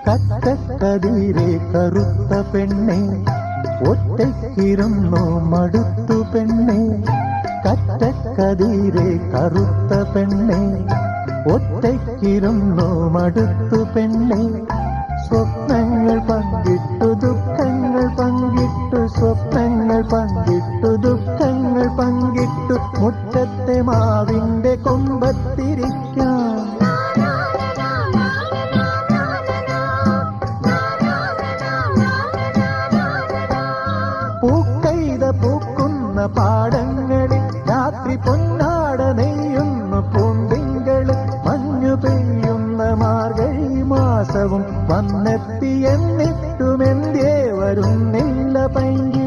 കറ്റക്കതിരെ കറുത്ത പെണ്ണെ ഒറ്റയ്ക്കിരുന്നു മടുത്തു പെണ്ണെ കറ്റക്കതിരെ കറുത്ത പെണ്ണെ ഒറ്റയ്ക്കിരുന്നു മടുത്തു പെണ്ണെ സ്വപ്നങ്ങൾ പങ്കിട്ടു ദുഃഖങ്ങൾ പങ്കിട്ടു സ്വപ്നങ്ങൾ പങ്കിട്ടു ദുഃഖങ്ങൾ പങ്കിട്ടു മുറ്റത്തെ മാവിന്റെ കൊമ്പത്തിരിക്കാം പൂക്കൈത പൂക്കുന്ന പാടങ്ങളിൽ രാത്രി പൊന്നാട നെയ്യുന്നു പൂന്തിങ്കള് മഞ്ഞു പെയ്യുന്ന മാർഗഴി മാസവും വന്നെത്തി എന്നിട്ടുമെന്തേ വരുന്നില്ല പൈങ്കി